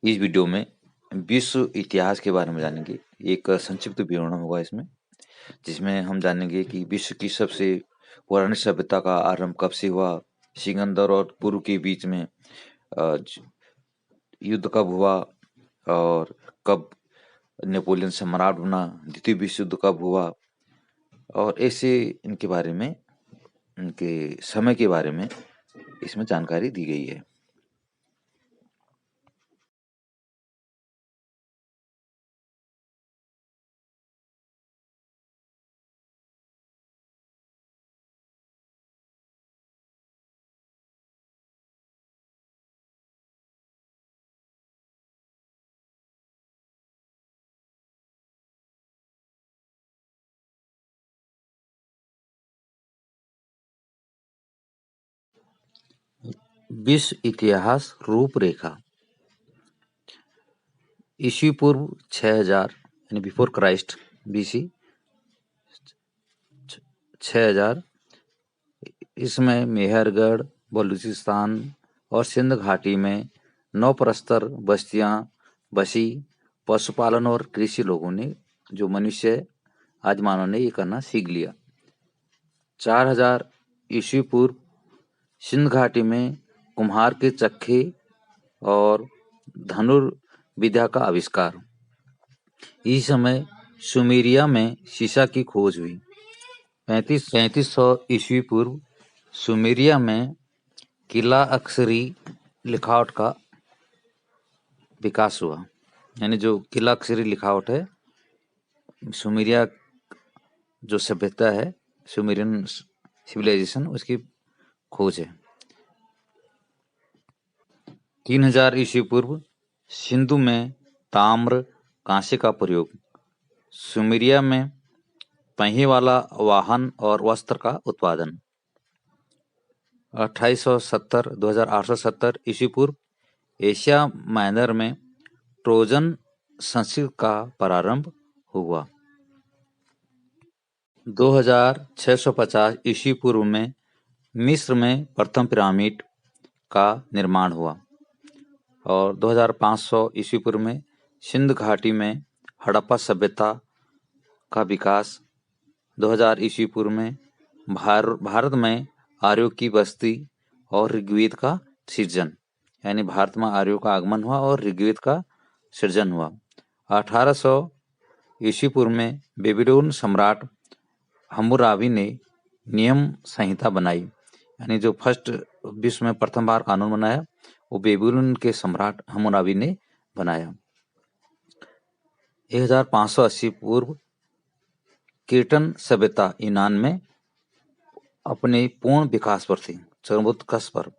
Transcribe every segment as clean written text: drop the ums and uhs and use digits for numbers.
इस वीडियो में विश्व इतिहास के बारे में जानेंगे। एक संक्षिप्त विवरण होगा इसमें, जिसमें हम जानेंगे कि विश्व की सबसे पुरानी सभ्यता का आरंभ कब से हुआ, सिकंदर और पुरु के बीच में युद्ध कब हुआ, और कब नेपोलियन सम्राट बना, द्वितीय विश्व युद्ध कब हुआ, और ऐसे इनके बारे में, इनके समय के बारे में इसमें जानकारी दी गई है। विश्व इतिहास रूपरेखा। ईस्वी पूर्व 6000 यानी बिफोर क्राइस्ट बीसी 6000 इसमें मेहरगढ़, बलूचिस्तान और सिंध घाटी में 9 प्रस्तर बस्तियां बसी। पशुपालन और कृषि लोगों ने, जो मनुष्य आज मानव ने ये करना सीख लिया। 4000 ईस्वी पूर्व सिंध घाटी में कुम्हार के चक्के और धनुर्विद्या का आविष्कार। इस समय सुमेरिया में शीशा की खोज हुई। 3500 ईस्वी पूर्व सुमेरिया में किला अक्षरी लिखावट का विकास हुआ। यानी जो किला अक्षरी लिखावट है, सुमेरिया जो सभ्यता है, सुमेरियन सिविलाइजेशन, उसकी खोज है। 3000 ईस्वी पूर्व सिंधु में ताम्र कांसे का प्रयोग। सुमेरिया में पहिए वाला वाहन और वस्त्र का उत्पादन। 2870 ईस्वी पूर्व एशिया माइनर में ट्रोजन संस्कृति का प्रारंभ हुआ। 2650 ईस्वी पूर्व में मिस्र में प्रथम पिरामिड का निर्माण हुआ। और 2500 ईस्वी पूर्व में सिंध घाटी में हड़प्पा सभ्यता का विकास। 2000 ईस्वी पूर्व में भारत में आर्यों की बस्ती और ऋग्वेद का सृजन। यानी भारत में आर्यों का आगमन हुआ और ऋग्वेद का सृजन हुआ। 1800 ईस्वी पूर्व में बेबीलोन सम्राट हम्मुराबी ने नियम संहिता बनाई। यानी जो फर्स्ट विश्व में प्रथम बार कानून बनाया, वो बेबीलोन के सम्राट हम्मुराबी ने बनाया। 1580 पूर्व कीर्तन सभ्यता यूनान में अपने पूर्ण विकास पर थी, चरमोत्कर्ष पर।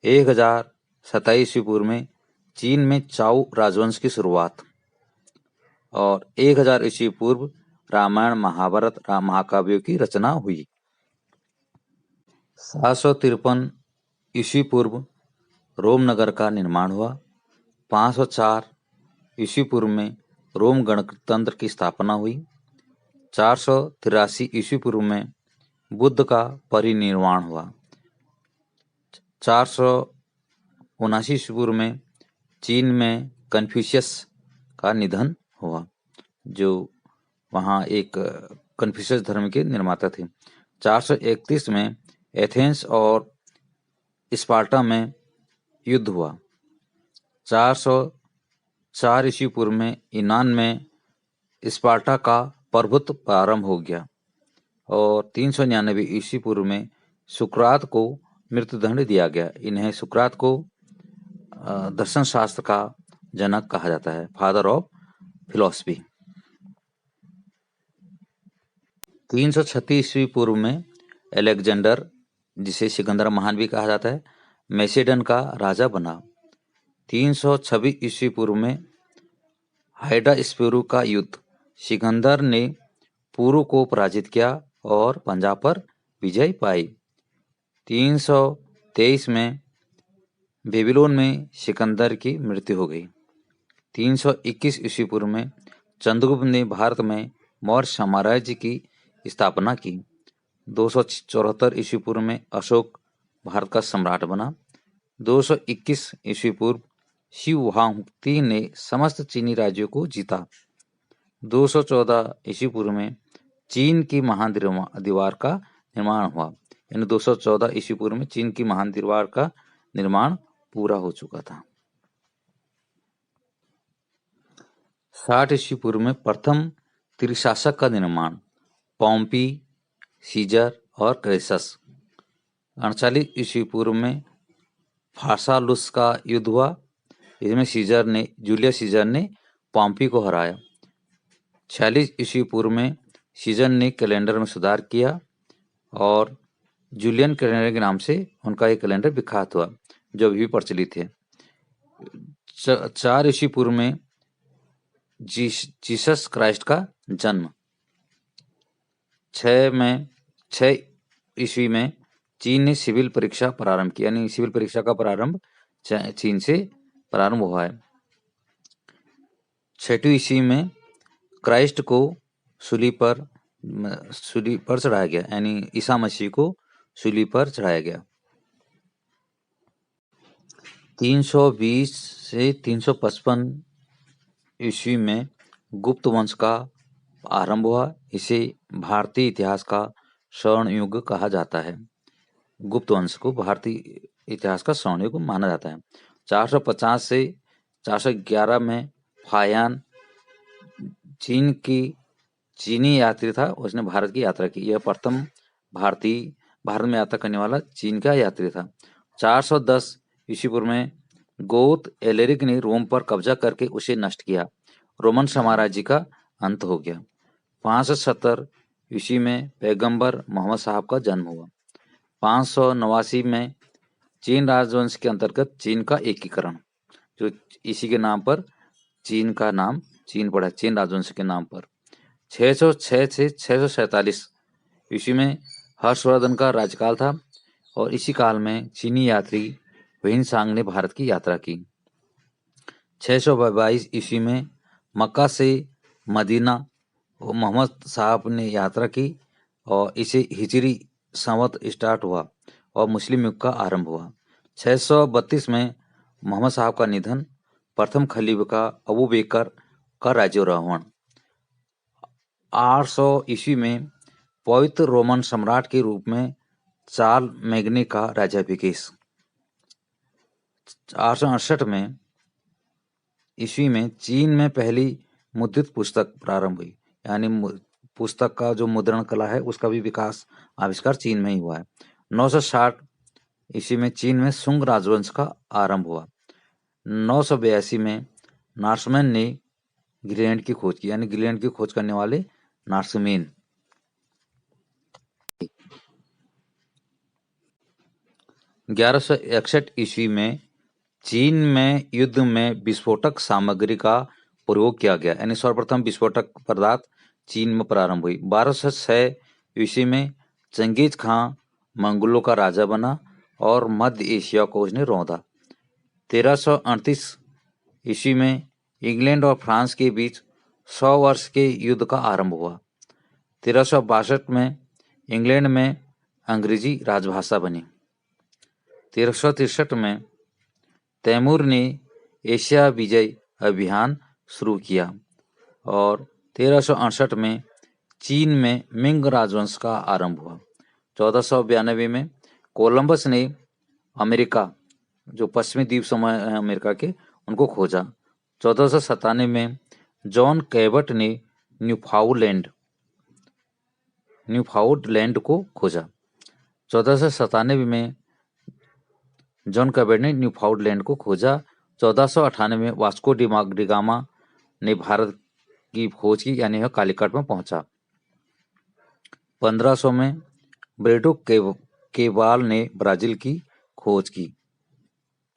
1027 ईस्वी पूर्व में चीन में चाउ राजवंश की शुरुआत। और 1000 ईस्वी पूर्व रामायण महाभारत महाकाव्यों की रचना हुई। 753 ईस्वी पूर्व रोम नगर का निर्माण हुआ। 504 ईस्वी पूर्व में रोम गणतंत्र की स्थापना हुई। 483 ईस्वी पूर्व में बुद्ध का परिनिर्वाण हुआ। 479 ईस्वी पूर्व में चीन में कन्फ्यूशियस का निधन हुआ, जो वहाँ एक कन्फ्यूशियस धर्म के निर्माता थे। 431 में एथेंस और स्पार्टा में युद्ध हुआ। 404 ईस्वी पूर्व में यूनान में स्पार्टा का प्रभुत्व प्रारंभ हो गया। और 399 ईस्वी पूर्व में सुकरात को मृत्युदंड दिया गया। इन्हें सुकरात को दर्शन शास्त्र का जनक कहा जाता है, फादर ऑफ फिलॉसफी। 336 ईस्वी पूर्व में अलेक्जेंडर, जिसे सिकंदर महान भी कहा जाता है, मैसेडन का राजा बना। 326 ईस्वी पूर्व में हाइडास्पेरू का युद्ध। सिकंदर ने पुरु को पराजित किया और पंजाब पर विजय पाई। 323 में बेबीलोन में सिकंदर की मृत्यु हो गई। 321 ईस्वी पूर्व में चंद्रगुप्त ने भारत में मौर्य साम्राज्य की स्थापना की। 274 ईस्वी पूर्व में अशोक भारत का सम्राट बना। 221 ईस्वी पूर्व शिव हांगती ने समस्त चीनी राज्यों को जीता। 214 ईस्वी पूर्व में चीन की महान दीवार का निर्माण हुआ। यानी 214 ईस्वी पूर्व में चीन की महान दीवार का निर्माण पूरा हो चुका था। 60 ईस्वी पूर्व में प्रथम त्रिशासक का निर्माण, पॉम्पी, सीजर और क्रेसस। 38 ईस्वी पूर्व में फार्सालुस का युद्ध हुआ, इसमें जूलियस सीजर ने पॉम्पी को हराया। 46 ईस्वी पूर्व में सीजर ने कैलेंडर में सुधार किया और जूलियन कैलेंडर के नाम से उनका एक कैलेंडर विख्यात हुआ, जो अभी भी प्रचलित है। 4 ईस्वी पूर्व में जीसस क्राइस्ट का जन्म। 6 ईस्वी में चीन ने सिविल परीक्षा प्रारंभ की, यानी सिविल परीक्षा का प्रारंभ चीन से प्रारंभ हुआ है। 6वीं ईस्वी में क्राइस्ट को सूली पर चढ़ाया गया, यानी ईसा मसीह को सूली पर चढ़ाया गया। 320 से 355 ईस्वी में गुप्त वंश का आरंभ हुआ। इसे भारतीय इतिहास का स्वर्ण युग कहा जाता है। गुप्त वंश को भारतीय इतिहास का स्वर्ण युग माना जाता है। 450 से 411 में फायान चीनी यात्री था, उसने भारत की यात्रा की। यह प्रथम भारत में यात्रा करने वाला चीन का यात्री था। 410 ईस्वी पूर्व में गोथ एलेरिक ने रोम पर कब्जा करके उसे नष्ट किया। रोमन साम्राज्य का अंत हो गया। 570 ईस्वी में पैगंबर मोहम्मद साहब का जन्म हुआ। 589 में चीन राजवंश के अंतर्गत चीन का एकीकरण, जो इसी के नाम पर चीन का नाम चीन पड़ा, चीन राजवंश के नाम पर। 606 से 647 ईस्वी में हर्षवर्धन का राज्यकाल था और इसी काल में चीनी यात्री वेइनसांग ने भारत की यात्रा की। 622 ईस्वी में मक्का से मदीना मोहम्मद साहब ने यात्रा की और इसे हिजरी संवत स्टार्ट हुआ और मुस्लिम युग का आरंभ हुआ। 632 में मोहम्मद साहब का निधन, प्रथम खलीफा अबू बकर का राज्यारोहण। 800 ईस्वी में पवित्र रोमन सम्राट के रूप में चार्ल मैग्ने का राज्याभिषेक। 868 में ईस्वी में चीन में पहली मुद्रित पुस्तक प्रारंभ हुई, यानी पुस्तक का जो मुद्रण कला है उसका भी आविष्कार चीन में ही हुआ है। 960 ईस्वी में चीन में सुंग राजवंश का आरंभ हुआ। 982 में नार्समैन ने ग्रीनलैंड की खोज की, यानी ग्रीनलैंड की खोज करने वाले नार्समैन। 1161 ईस्वी में चीन में युद्ध में विस्फोटक सामग्री का प्रयोग किया गया, यानी सर्वप्रथम विस्फोटक पदार्थ चीन में प्रारंभ हुई। 1206 ईस्वी में चंगेज खां मंगोलों का राजा बना और मध्य एशिया को उसने रौंदा। 1338 ईस्वी में इंग्लैंड और फ्रांस के बीच 100 वर्ष के युद्ध का आरंभ हुआ। 1362 में इंग्लैंड में अंग्रेजी राजभाषा बनी। 1363 में तैमूर ने एशिया विजय अभियान शुरू किया और 1368 में चीन में मिंग राजवंश का आरंभ हुआ। 1492 में कोलंबस ने अमेरिका, जो पश्चिमी द्वीप समूह है अमेरिका के, उनको खोजा। 1497 में जॉन कैबट ने न्यूफाउंडलैंड को खोजा। 1497 में जॉन कैबट ने न्यूफाउंडलैंड को खोजा। 1498 में वास्को डी गामा ने भारत की खोज की, यानी वह कालीकट में पहुंचा। 1500 में ब्रेडो केबाल ने ब्राजील की खोज की।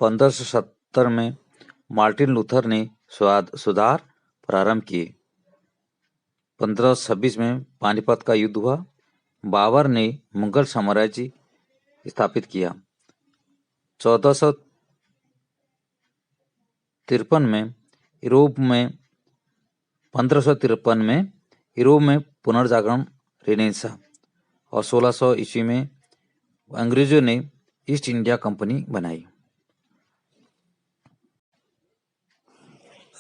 1570 में मार्टिन लूथर ने सुधार प्रारंभ किए। 1526 में पानीपत का युद्ध हुआ। बाबर ने मुगल साम्राज्य स्थापित किया। 1453 में यूरोप में 1553 में यूरोप में पुनर्जागरण रेनेसां और 1600 ईस्वी में अंग्रेजों ने ईस्ट इंडिया कंपनी बनाई।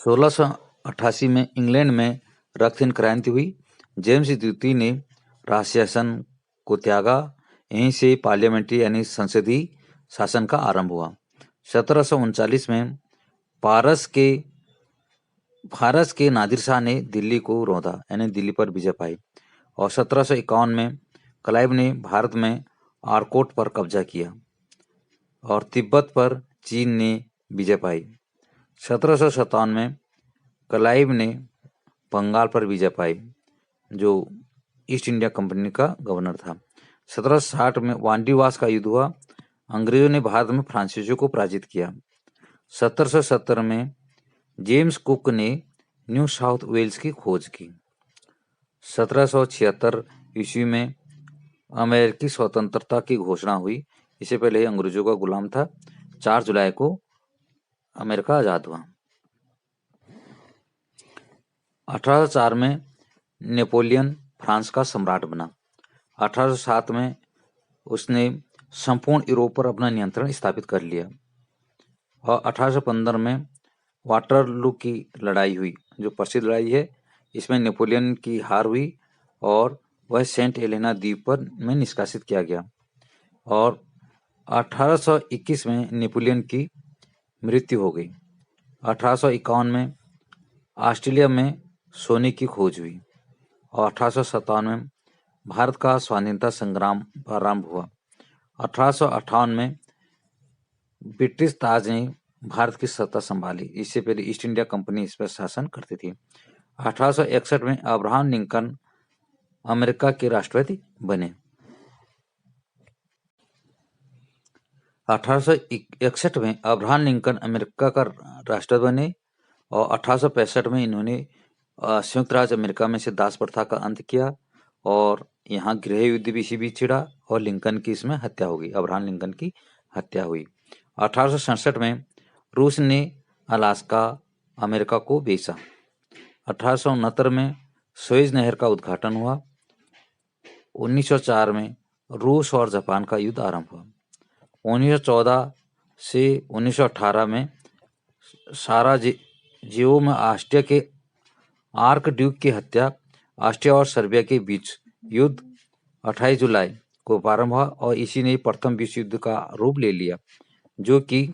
1688 में इंग्लैंड में रक्तहीन क्रांति हुई। जेम्स द्वितीय ने राजशासन को त्यागा। यहीं से पार्लियामेंट्री यानी संसदीय शासन का आरंभ हुआ। 1739 में फारस के नादिर शाह ने दिल्ली को रौंदा यानी दिल्ली पर विजय पाई। और 1751 में क्लाइव ने भारत में आरकोट पर कब्जा किया और तिब्बत पर चीन ने विजय पाई। 1757 में क्लाइव ने बंगाल पर विजय पाई, जो ईस्ट इंडिया कंपनी का गवर्नर था। 1760 में वांडीवास का युद्ध हुआ। अंग्रेजों ने भारत में फ्रांसीसियों को पराजित किया। 1770 में जेम्स कुक ने न्यू साउथ वेल्स की खोज की। 1776 ईस्वी में अमेरिकी स्वतंत्रता की घोषणा हुई। इससे पहले ये अंग्रेजों का गुलाम था। 4 जुलाई को अमेरिका आजाद हुआ। 1804 में नेपोलियन फ्रांस का सम्राट बना। 1807 में उसने संपूर्ण यूरोप पर अपना नियंत्रण स्थापित कर लिया। और 1815 में वाटरलू की लड़ाई हुई, जो प्रसिद्ध लड़ाई है। इसमें नेपोलियन की हार हुई और वह सेंट एलेना द्वीप पर में निष्कासित किया गया। और 1821 में नेपोलियन की मृत्यु हो गई। 1851 में ऑस्ट्रेलिया में सोने की खोज हुई। और 1857 में भारत का स्वाधीनता संग्राम प्रारंभ हुआ। 1858 में ब्रिटिश ताज ने भारत की सत्ता संभाली। इससे पहले ईस्ट इंडिया कंपनी इस पर शासन करती थी। 1861 में अब्राहम लिंकन अमेरिका के राष्ट्रपति बने। 1861 में अब्राहम लिंकन अमेरिका का राष्ट्रपति बने। और 1865 में इन्होंने संयुक्त राज्य अमेरिका में से दास प्रथा का अंत किया और यहाँ गृह युद्ध भी इसी बीच छिड़ा और लिंकन की इसमें हत्या हो गई। अब्राहम लिंकन की हत्या हुई। 1867 में रूस ने अलास्का अमेरिका को बेचा। 1869 में सुएज नहर का उद्घाटन हुआ। 1904 में रूस और जापान का युद्ध आरंभ हुआ। 1914 से 1918 में साराजेवो में ऑस्ट्रिया के आर्क ड्यूक की हत्या। ऑस्ट्रिया और सर्बिया के बीच युद्ध 28 जुलाई को प्रारंभ हुआ और इसी ने प्रथम विश्व युद्ध का रूप ले लिया, जो कि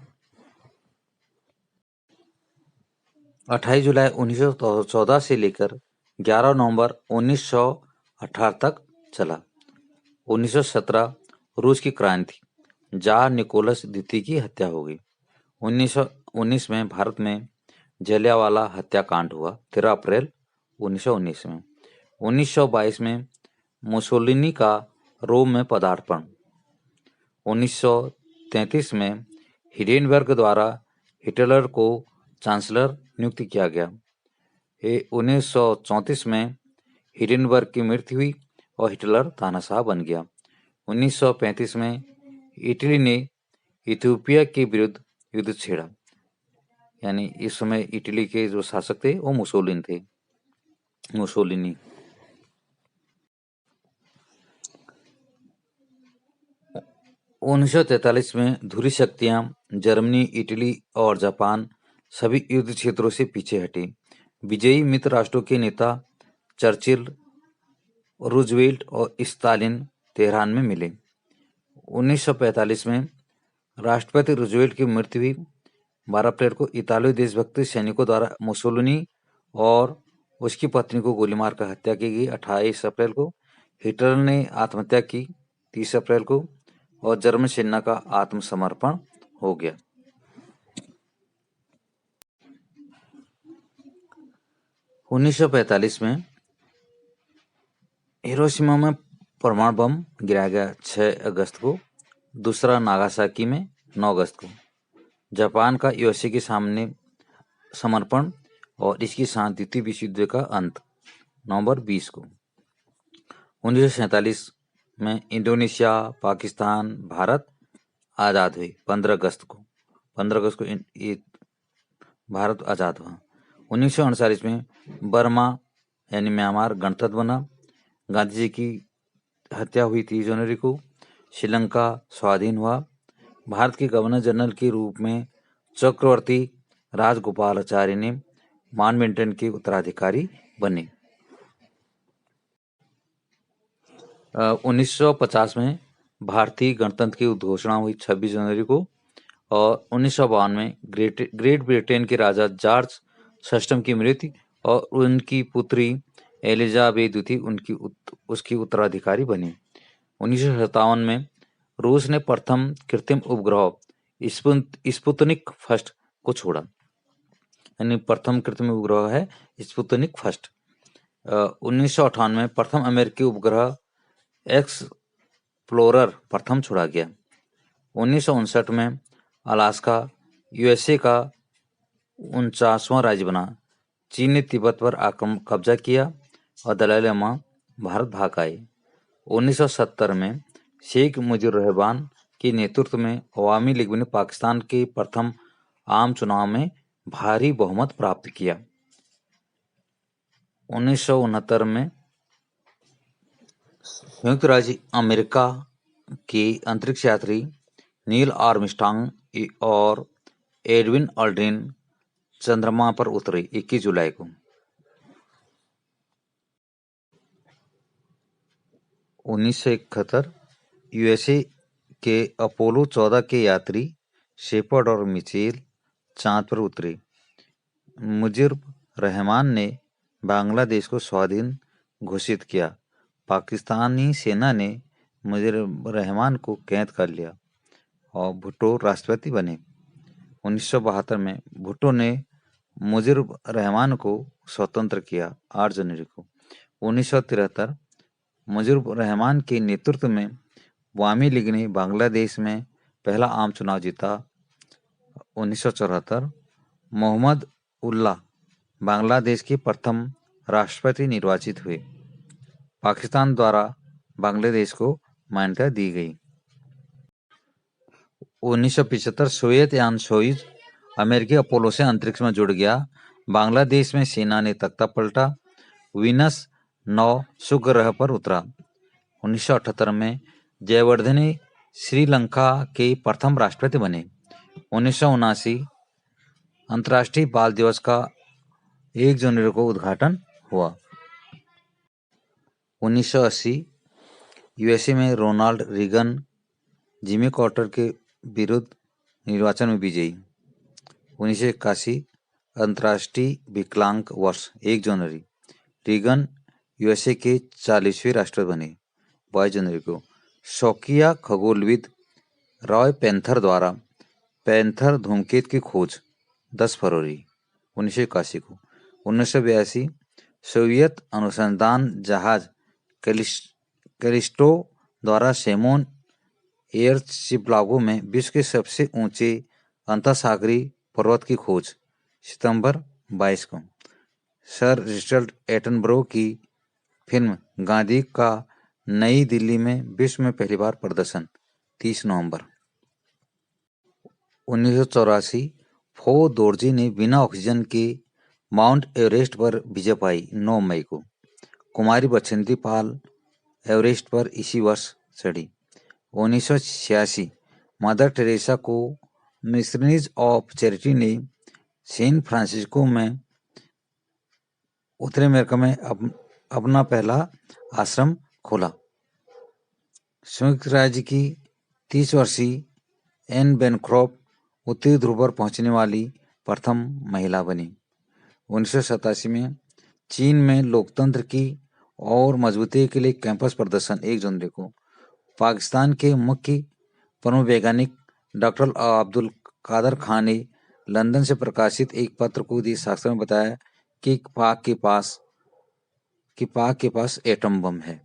28 जुलाई 1914 से लेकर 11 नवंबर 1918 तक चला। 1917 रूस की क्रांति, जार निकोलस द्वितीय की हत्या हो गई। 1919 में भारत में जलियांवाला हत्याकांड हुआ 13 अप्रैल 1919 में। 1922 में मुसोलिनी का रोम में पदार्पण। 1933 में हिडेनबर्ग द्वारा हिटलर को चांसलर नियुक्त किया गया। 1934 में हिडेनबर्ग की मृत्यु हुई और हिटलर तानाशाह बन गया। 1935 में इटली ने इथियोपिया के विरुद्ध युद्ध छेड़ा। यानी इस समय इटली के जो शासक थे वो मुसोलिनी थे। 1943 में धुरी शक्तियां जर्मनी, इटली और जापान सभी युद्ध क्षेत्रों से पीछे हटे। विजयी मित्र राष्ट्रों के नेता चर्चिल, रूजवेल्ट और स्टालिन तेहरान में मिले। 1945 में राष्ट्रपति रूजवेल्ट की मृत्यु हुई। 12 अप्रैल को इतालवी देशभक्त सैनिकों द्वारा मुसोलिनी और उसकी पत्नी को गोली मारकर हत्या की गई। 28 अप्रैल को हिटलर ने आत्महत्या की। 30 अप्रैल को और जर्मन सेना का आत्मसमर्पण हो गया। उन्नीस सौ 1945 में हिरोशिमा में परमाणु बम गिराया गया 6 अगस्त को। दूसरा नागासाकी में 9 अगस्त को। जापान का यूएसए के सामने समर्पण और इसके साथ द्वितीय विश्व युद्ध का अंत नवंबर 20 को। 1947 में इंडोनेशिया, पाकिस्तान, भारत आज़ाद हुई 15 अगस्त को। 15 अगस्त को ये भारत आज़ाद हुआ। 1948 में बर्मा यानी म्यांमार गणतंत्र बना। गांधी जी की हत्या हुई 30 जनवरी को। श्रीलंका स्वाधीन हुआ। भारत के गवर्नर जनरल के रूप में चक्रवर्ती राजगोपालाचारी ने माउंटबेटन के उत्तराधिकारी बने। 1950 में भारतीय गणतंत्र की घोषणा हुई 26 जनवरी को, और 1952 में ग्रेट ब्रिटेन के राजा जॉर्ज षष्ठम की मृत्यु और उनकी पुत्री एलिजाबेथ द्वितीय उसकी उत्तराधिकारी बनी। 1957 में रूस ने प्रथम कृत्रिम उपग्रह स्पुतनिक फर्स्ट को छोड़ा, यानी प्रथम कृत्रिम उपग्रह है स्पुतनिक फर्स्ट। 1958 में प्रथम अमेरिकी उपग्रह एक्सप्लोरर प्रथम छोड़ा गया। 1959 में अलास्का यूएसए का 49वां राज्य बना। चीन ने तिब्बत पर कब्जा किया और दलाई लामा भारत भाग आए। 1970 में शेख मुजीबुर रहमान के नेतृत्व में अवामी लीग ने पाकिस्तान के प्रथम आम चुनाव में भारी बहुमत प्राप्त किया। 1969 में संयुक्त राज्य अमेरिका के अंतरिक्ष यात्री नील आर्मस्ट्रांग और एडविन ऑल्ड्रिन चंद्रमा पर उतरे 21 जुलाई को। 1971 यूएसए के अपोलो 14 के यात्री शेपर्ड और मिचेल चांद पर उतरे। मुजीबुर रहमान ने बांग्लादेश को स्वाधीन घोषित किया। पाकिस्तानी सेना ने मुजीबुर रहमान को कैद कर लिया और भुट्टो राष्ट्रपति बने। 1972 में भुट्टो ने मुजीबुर रहमान को स्वतंत्र किया 8 जनवरी को। 1973 मुजीबुर रहमान के नेतृत्व में अवामी लीग ने बांग्लादेश में पहला आम चुनाव जीता। 1974 मोहम्मद उल्लाह बांग्लादेश के प्रथम राष्ट्रपति निर्वाचित हुए। पाकिस्तान द्वारा बांग्लादेश को मान्यता दी गई। 1975 सोवियत यान सोयूज अमेरिकी अपोलो से अंतरिक्ष में जुड़ गया। बांग्लादेश में सेना ने तख्ता पलटा। वीनस 9 शुक्र ग्रह पर उतरा। 1978 में जयवर्धने श्रीलंका के प्रथम राष्ट्रपति बने। 1979 अंतर्राष्ट्रीय बाल दिवस का 1 जनवरी को उद्घाटन हुआ। 1980 यूएसए में रोनाल्ड रीगन जिमी कार्टर के विरुद्ध निर्वाचन में विजयी। 1981 अंतर्राष्ट्रीय विकलांग वर्ष 1 जनवरी। रीगन यूएसए के 40वें राष्ट्रपति बने 22 जनवरी को। शौकिया खगोलविद रॉय पैंथर द्वारा पैंथर धूमकेतु की खोज 10 फरवरी 1981 को। 1982 सोवियत अनुसंधान जहाज कैलिस्टो द्वारा सेमोन एयरशिपलागो में विश्व के सबसे ऊंचे अंतःसागरीय पर्वत की खोज सितंबर 22 को। सर रिचर्ड एटनबरो की फिल्म गांधी का नई दिल्ली में विश्व में पहली बार प्रदर्शन 30 नवंबर। 1984 फो दोरजी ने बिना ऑक्सीजन के माउंट एवरेस्ट पर विजय पाई 9 मई को। कुमारी बछेंद्री पाल एवरेस्ट पर इसी वर्ष चढ़ी। 1986 मदर टेरेसा को मिशनरीज ऑफ चैरिटी ने सैन फ्रांसिस्को में उत्तरी अमेरिका में अपना पहला आश्रम खोला। संयुक्त राज्य की 30 वर्षीय एन बेनक्रॉफ्ट उत्तरी ध्रुव पर पहुंचने वाली प्रथम महिला बनी। 1987 में चीन में लोकतंत्र की और मजबूती के लिए कैंपस प्रदर्शन 1 जनवरी को। पाकिस्तान के मुख्य परमाणु वैज्ञानिक डॉक्टर अब्दुल कादर खान ने लंदन से प्रकाशित एक पत्र को दिए साक्ष्य में बताया कि पाक के पास एटम बम है।